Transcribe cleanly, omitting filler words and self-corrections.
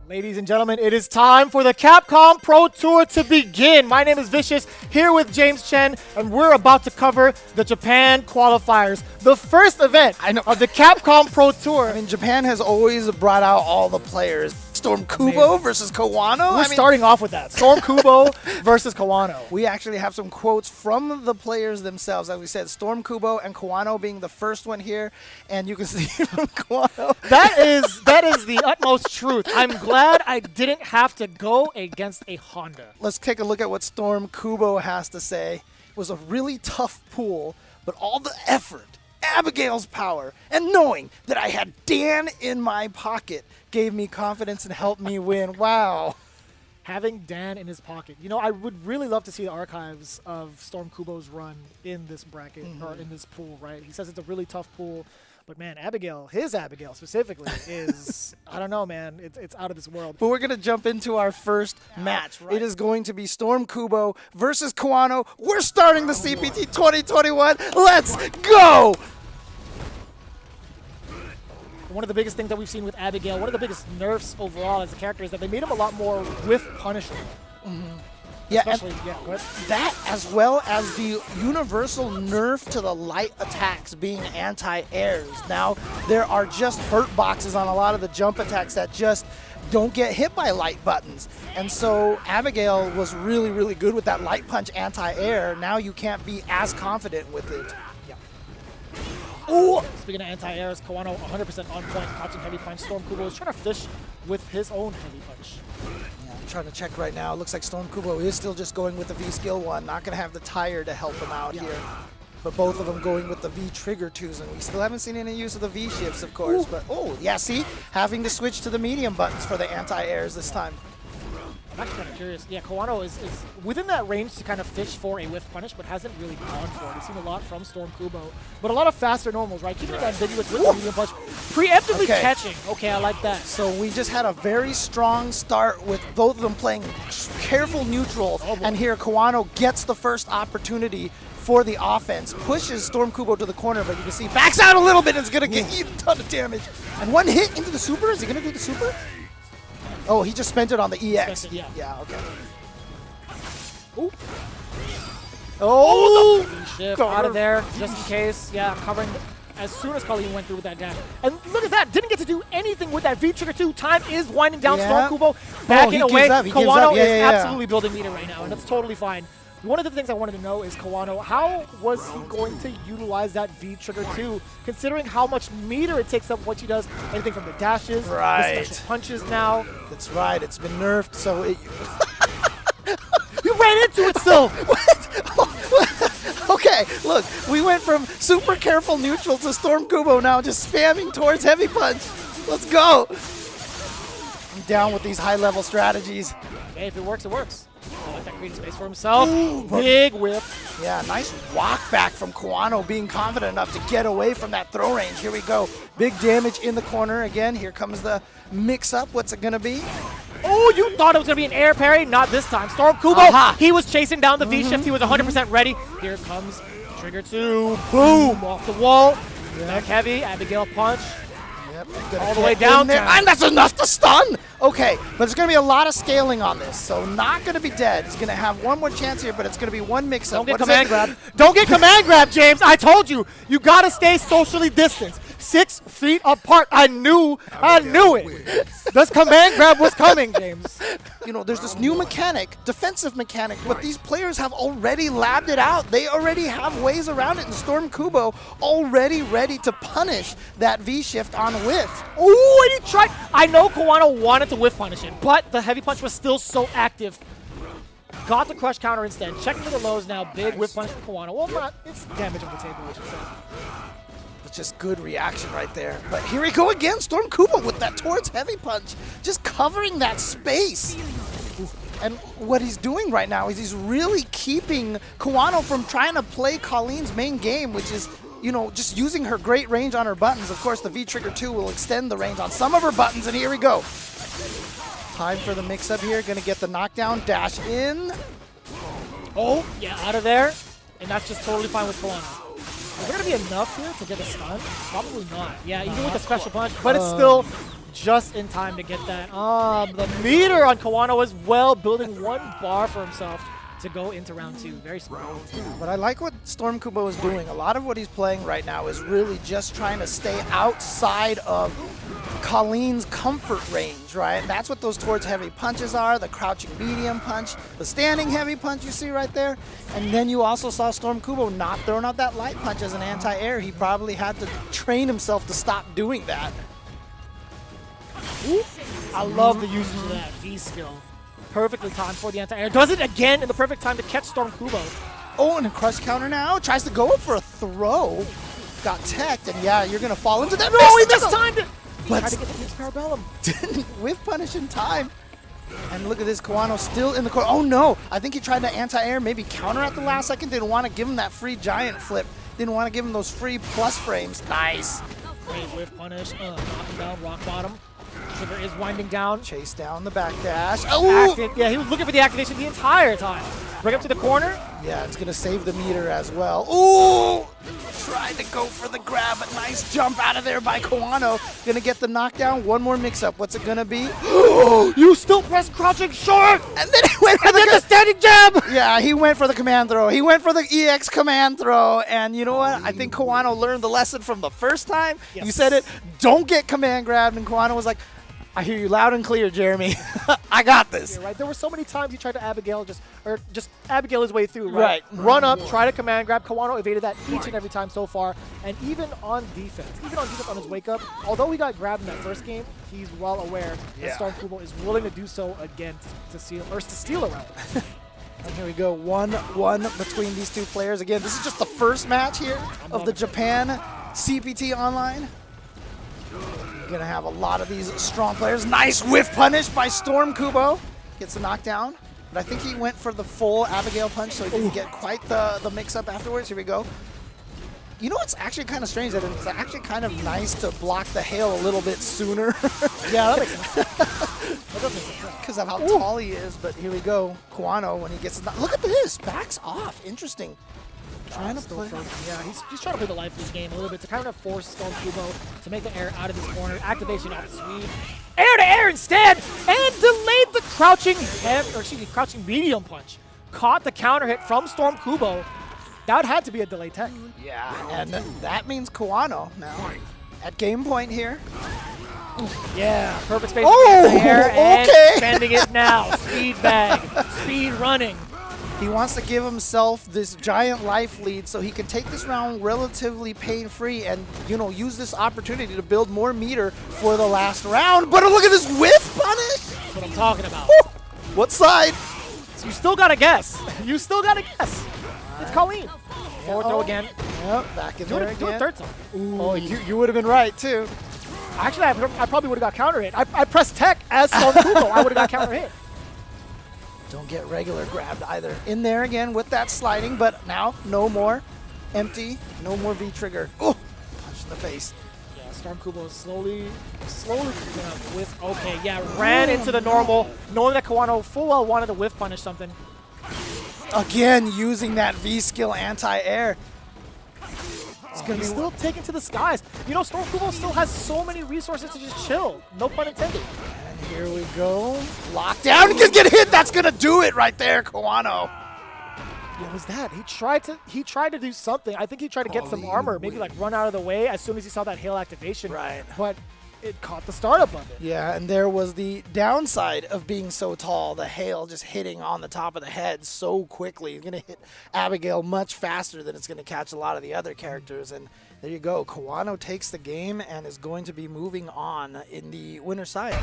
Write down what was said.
Ladies and gentlemen, it is time for the Capcom Pro Tour to begin. My name is Vicious, here with James Chen, and we're about to cover the Japan qualifiers, the first event of the Capcom Pro Tour. I mean, Japan has always brought out all the players. StormKubo versus Kwano. We're starting off with that. StormKubo versus Kwano. We actually have some quotes from the players themselves. As we said, StormKubo and Kwano being the first one here, and you can see from Kwano. That is the utmost truth. I'm glad I didn't have to go against a Honda. Let's take a look at what StormKubo has to say. It was a really tough pool, but all the effort, Abigail's power, and knowing that I had Dan in my pocket gave me confidence and helped me win. Wow. Having Dan in his pocket. You know, I would really love to see the archives of StormKubo's run in this bracket, or in this pool, right? He says it's a really tough pool, but man, Abigail, his Abigail specifically, is, I don't know, man, it's out of this world. But we're going to jump into our first match. Right. It is going to be StormKubo versus Kwano. We're starting the CPT 2021. Let's go! One of the biggest things that we've seen with Abigail, one of the biggest nerfs overall as a character, is that they made him a lot more whiff punishable. Yeah, that as well as the universal nerf to the light attacks being anti-airs. Now, there are just hurt boxes on a lot of the jump attacks that just don't get hit by light buttons. And so Abigail was really, really good with that light punch anti-air. Now you can't be as confident with it. Ooh! Speaking of anti-airs, Kwano 100% on point, catching heavy punch. StormKubo is trying to fish with his own heavy punch. Yeah, I'm trying to check right now. It looks like StormKubo is still just going with the V-Skill 1. Not going to have the tire to help him out here. But both of them going with the V-Trigger 2s, and we still haven't seen any use of the V-Shifts, of course. But, oh, yeah, see? Having to switch to the medium buttons for the anti-airs this time. I'm actually kind of curious. Yeah, Kwano is within that range to kind of fish for a whiff punish, but hasn't really gone for it. We've seen a lot from StormKubo, but a lot of faster normals, right? Keeping it ambiguous with the medium punch. Preemptively catching. Okay, I like that. So we just had a very strong start with both of them playing careful neutral, and here Kwano gets the first opportunity for the offense, pushes StormKubo to the corner, but you can see backs out a little bit and it's going to get a ton of damage. And one hit into the super. Is he going to do the super? Oh, he just spent it on the EX. Yeah, okay. Ooh. Oh! Shift out of there, just in case. Yeah, covering as soon as Kolin went through with that dash. And look at that, didn't get to do anything with that V-Trigger 2. Time is winding down. StormKubo backing away. Kwano is absolutely building meter right now, and that's totally fine. One of the things I wanted to know is, Kwano, how was he going to utilize that V-Trigger 2, considering how much meter it takes up what he does, anything from the dashes, the special punches now. That's right, it's been nerfed, so it... You ran into it still! Okay, look, we went from super careful neutral to StormKubo now just spamming towards heavy punch. Let's go! I'm down with these high-level strategies. Hey, if it works, it works. I like that creating space for himself. Big whip. Yeah, nice walk back from Kwano, being confident enough to get away from that throw range. Here we go. Big damage in the corner again. Here comes the mix-up. What's it going to be? Oh, you thought it was going to be an air parry? Not this time. StormKubo, he was chasing down the V-shift. He was 100% ready. Here comes Trigger 2. Boom! Off the wall. Back heavy. Abigail punch. Yep, all the way down there. And that's enough to stun! Okay, but there's going to be a lot of scaling on this, so not going to be dead. He's going to have one more chance here, but it's going to be one mix-up. Don't get command grab. Don't get command grab, James. I told you. You got to stay socially distanced. 6 feet apart. I knew it. This command grab was coming, James. You know, there's this new mechanic, defensive mechanic, but these players have already labbed it out. They already have ways around it, and StormKubo already ready to punish that V-shift on whiff. Ooh, and he tried. I know Kwano wanted to whiff punish it, but the heavy punch was still so active. Got the crush counter instead. Checking for the lows now. Big whiff punch from Kwano. Well, not. It's damage on the table, which is It's just good reaction right there. But here we go again, StormKubo with that towards heavy punch, just covering that space. And what he's doing right now is he's really keeping Kwano from trying to play Kolin's main game, which is, you know, just using her great range on her buttons. Of course, the V-Trigger 2 will extend the range on some of her buttons, and here we go. Time for the mix-up here. Gonna get the knockdown, dash in. Oh, yeah, out of there. And that's just totally fine with Kwano. Is there going to be enough here to get a stun? Probably not. Yeah, even with the special punch, but it's still just in time to get that. The meter on Kwano as well, building 1 bar for himself to go into round 2. Very smart. But I like what StormKubo is doing. A lot of what he's playing right now is really just trying to stay outside of Kolin's comfort range, right? And that's what those towards heavy punches are, the crouching medium punch, the standing heavy punch you see right there. And then you also saw StormKubo not throwing out that light punch as an anti-air. He probably had to train himself to stop doing that. Ooh. I love the usage of that V skill. Perfectly timed for the anti-air. Does it again in the perfect time to catch StormKubo. Oh, and a crush counter now. Tries to go for a throw. Got teched, and yeah, you're going to fall into that. No, he mistimed it! But tried to get the Mixed Parabellum. Didn't whiff punish in time. And look at this, Kwano still in the corner. Oh no, I think he tried to anti-air, maybe counter at the last second. Didn't want to give him that free giant flip. Didn't want to give him those free plus frames. Nice. Great whiff punish, knocking down rock bottom. Trigger is winding down. Chase down the backdash. Oh! Yeah, he was looking for the activation the entire time. Bring up to the corner. Yeah, it's going to save the meter as well. Ooh! Tried to go for the grab, but nice jump out of there by Kwano. Going to get the knockdown. One more mix-up. What's it going to be? You still press crouching short! And then he went for the standing jab! Yeah, he went for the command throw. He went for the EX command throw. And you know what? I think Kwano learned the lesson from the first time. Yes. You said it. Don't get command grabbed. And Kwano was like, I hear you loud and clear, Jeremy. I got this. You're right. There were so many times he tried to Abigail, just Abigail his way through, right? Run up, try to command grab. Kwano evaded that each and every time so far. And even on defense on his wake up, although he got grabbed in that first game, he's well aware that StormKubo is willing to do so again to steal a round. And here we go, 1-1 between these two players. Again, this is just the first match here of the Japan CPT Online. You're going to have a lot of these strong players. Nice whiff punish by StormKubo. Gets the knockdown. But I think he went for the full Abigail punch, so he didn't get quite the mix-up afterwards. Here we go. You know what's actually kind of strange? That it's actually kind of nice to block the hail a little bit sooner. Yeah, that makes sense. That does make sense. Because of how tall he is. But here we go. Kwano, when he gets the... Look at this. Backs off. Interesting. Trying to play. Yeah, he's trying to play the life of this game a little bit to kind of force StormKubo to make the air out of this corner. Activation off the Swede. Air to air instead, and delayed the crouching medium punch. Caught the counter hit from StormKubo. That had to be a delay tech. Yeah, and that means Kwano now at game point here. Yeah, perfect space Oh, air and okay. spending it now. Speed bag, speed running. He wants to give himself this giant life lead so he can take this round relatively pain-free and, you know, use this opportunity to build more meter for the last round. But look at this whiff punish! That's what I'm talking about. Woo! What side? So you still gotta guess. You still gotta guess. It's Kolin. Forward throw again. Yep, back in there again. Do it third time. Ooh. Oh, you would have been right, too. Actually, I probably would have got counter hit. I pressed tech as StormKubo. I would have got counter hit. Don't get regular grabbed either. In there again with that sliding, but now no more. Empty, no more V-trigger. Oh, punch in the face. Yeah, StormKubo is slowly creeping up with, okay, yeah, ran into the normal, knowing that Kwano full well wanted to whiff punish something. Again, using that V-skill anti-air. It's going to be still taken to the skies. You know, StormKubo still has so many resources to just chill. No pun intended. And here we go. Lockdown. He can get hit. That's going to do it right there, Kwano. What was that? He tried to do something. I think he tried to get some armor, maybe like run out of the way as soon as he saw that hail activation. Right. But it caught the startup of it. Yeah, and there was the downside of being so tall, the hail just hitting on the top of the head so quickly. It's going to hit Abigail much faster than it's going to catch a lot of the other characters. And there you go. Kwano takes the game and is going to be moving on in the winner's side.